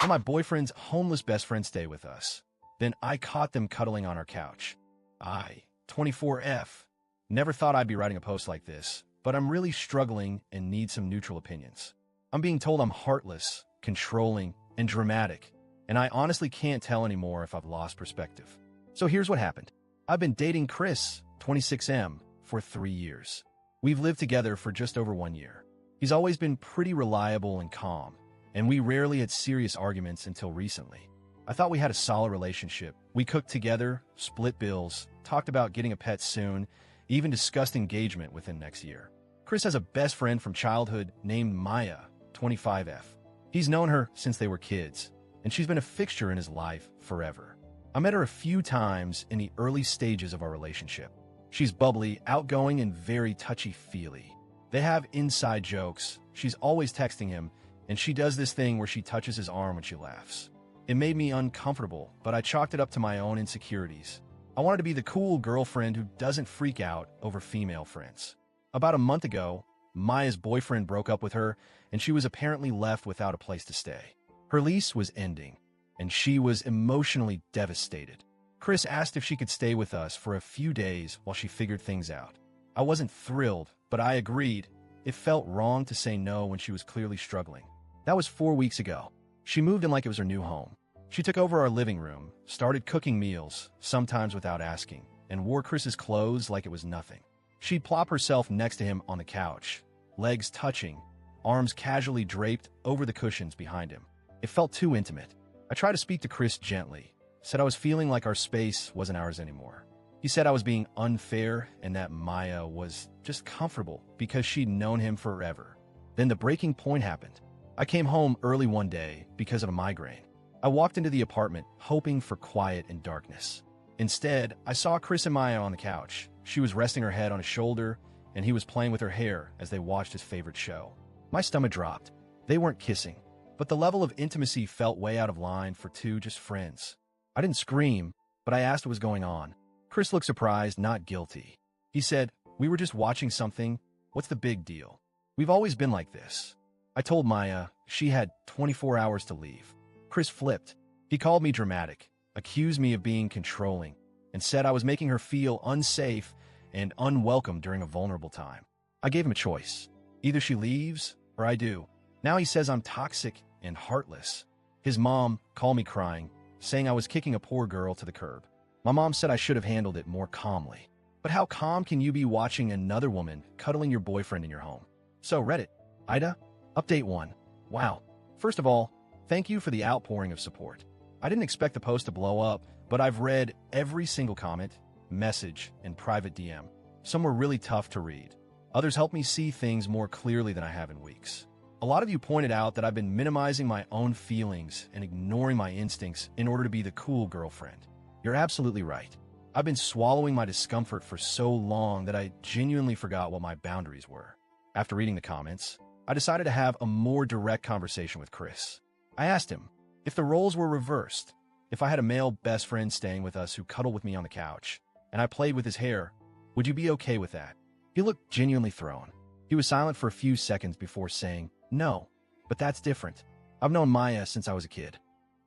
let my boyfriend's homeless best friend stay with us. Then I caught them cuddling on our couch. 24F. Never thought I'd be writing a post like this, but I'm really struggling and need some neutral opinions. I'm being told I'm heartless, controlling, and dramatic, and I honestly can't tell anymore if I've lost perspective. So here's what happened. I've been dating Chris, 26M, for 3 years. We've lived together for just over 1 year. He's always been pretty reliable and calm, and we rarely had serious arguments until recently. I thought we had a solid relationship. We cooked together, split bills, talked about getting a pet soon, even discussed engagement within next year. Chris has a best friend from childhood named Maya, 25F. He's known her since they were kids, and she's been a fixture in his life forever. I met her a few times in the early stages of our relationship. She's bubbly, outgoing, and very touchy-feely. They have inside jokes. She's always texting him, and she does this thing where she touches his arm when she laughs. It made me uncomfortable, but I chalked it up to my own insecurities. I wanted to be the cool girlfriend who doesn't freak out over female friends. About a month ago, Maya's boyfriend broke up with her, and she was apparently left without a place to stay. Her lease was ending, and she was emotionally devastated. Chris asked if she could stay with us for a few days while she figured things out. I wasn't thrilled, but I agreed. It felt wrong to say no when she was clearly struggling. That was 4 weeks ago. She moved in like it was her new home. She took over our living room, started cooking meals, sometimes without asking, and wore Chris's clothes like it was nothing. She'd plop herself next to him on the couch, legs touching, arms casually draped over the cushions behind him. It felt too intimate. I tried to speak to Chris gently, said I was feeling like our space wasn't ours anymore. He said I was being unfair and that Maya was just comfortable because she'd known him forever. Then the breaking point happened. I came home early one day because of a migraine. I walked into the apartment hoping for quiet and darkness. Instead, I saw Chris and Maya on the couch. She was resting her head on his shoulder, and he was playing with her hair as they watched his favorite show. My stomach dropped. They weren't kissing, but the level of intimacy felt way out of line for two just friends. I didn't scream, but I asked what was going on. Chris looked surprised, not guilty. He said, "We were just watching something. What's the big deal? We've always been like this." I told Maya she had 24 hours to leave. Chris flipped. He called me dramatic, accused me of being controlling, and said I was making her feel unsafe and unwelcome during a vulnerable time. I gave him a choice. Either she leaves or I do. Now he says I'm toxic and heartless. His mom called me crying, saying I was kicking a poor girl to the curb. My mom said I should have handled it more calmly. But how calm can you be watching another woman cuddling your boyfriend in your home? So Reddit, Ida, Update 1. Wow. First of all, thank you for the outpouring of support. I didn't expect the post to blow up, but I've read every single comment, message, and private DM. Some were really tough to read. Others helped me see things more clearly than I have in weeks. A lot of you pointed out that I've been minimizing my own feelings and ignoring my instincts in order to be the cool girlfriend. You're absolutely right. I've been swallowing my discomfort for so long that I genuinely forgot what my boundaries were. After reading the comments, I decided to have a more direct conversation with Chris. I asked him, if the roles were reversed, if I had a male best friend staying with us who cuddled with me on the couch, and I played with his hair, would you be okay with that? He looked genuinely thrown. He was silent for a few seconds before saying, no, but that's different. I've known Maya since I was a kid.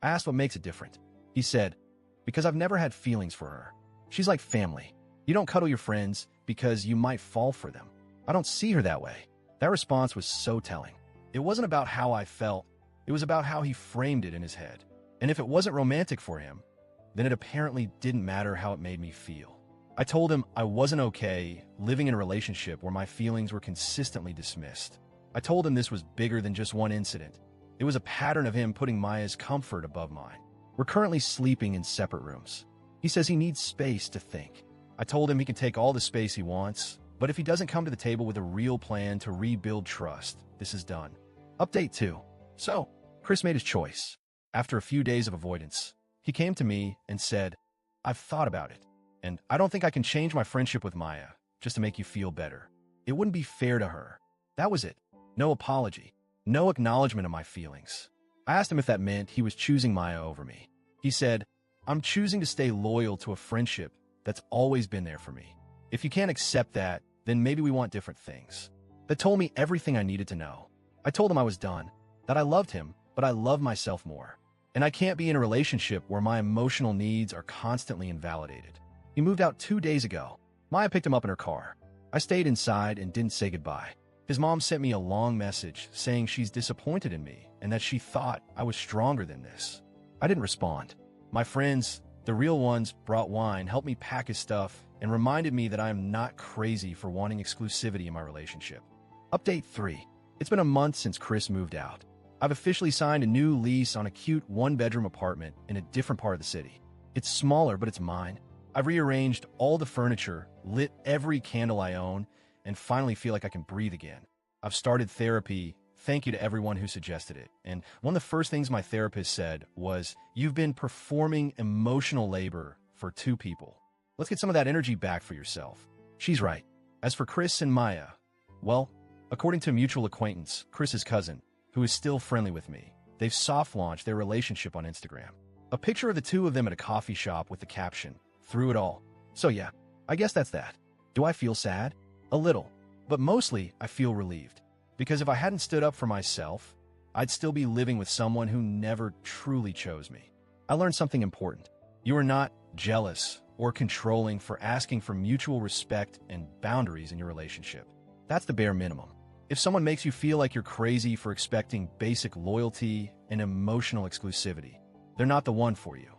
I asked what makes it different. He said, because I've never had feelings for her. She's like family. You don't cuddle your friends because you might fall for them. I don't see her that way. That response was so telling. It wasn't about how I felt. It was about how he framed it in his head. And if it wasn't romantic for him, then it apparently didn't matter how it made me feel. I told him I wasn't okay living in a relationship where my feelings were consistently dismissed. I told him this was bigger than just one incident. It was a pattern of him putting Maya's comfort above mine. We're currently sleeping in separate rooms. He says he needs space to think. I told him he can take all the space he wants, but if he doesn't come to the table with a real plan to rebuild trust, this is done. Update 2. So, Chris made his choice. After a few days of avoidance, he came to me and said, I've thought about it, and I don't think I can change my friendship with Maya just to make you feel better. It wouldn't be fair to her. That was it. No apology. No acknowledgement of my feelings. I asked him if that meant he was choosing Maya over me. He said, I'm choosing to stay loyal to a friendship that's always been there for me. If you can't accept that, then maybe we want different things. That told me everything I needed to know. I told him I was done, that I loved him, but I loved myself more. And I can't be in a relationship where my emotional needs are constantly invalidated. He moved out 2 days ago. Maya picked him up in her car. I stayed inside and didn't say goodbye. His mom sent me a long message saying she's disappointed in me and that she thought I was stronger than this. I didn't respond. My friends, the real ones, brought wine, helped me pack his stuff, and reminded me that I am not crazy for wanting exclusivity in my relationship. Update 3. It's been a month since Chris moved out. I've officially signed a new lease on a cute one-bedroom apartment in a different part of the city. It's smaller, but it's mine. I've rearranged all the furniture, lit every candle I own, and finally feel like I can breathe again. I've started therapy. Thank you to everyone who suggested it. And one of the first things my therapist said was, "You've been performing emotional labor for 2 people. Let's get some of that energy back for yourself." She's right. As for Chris and Maya, well, according to a mutual acquaintance, Chris's cousin, who is still friendly with me, they've soft-launched their relationship on Instagram. A picture of the 2 of them at a coffee shop with the caption, "Through it all." So yeah, I guess that's that. Do I feel sad? A little. But mostly, I feel relieved. Because if I hadn't stood up for myself, I'd still be living with someone who never truly chose me. I learned something important. You are not jealous or controlling for asking for mutual respect and boundaries in your relationship. That's the bare minimum. If someone makes you feel like you're crazy for expecting basic loyalty and emotional exclusivity, they're not the one for you.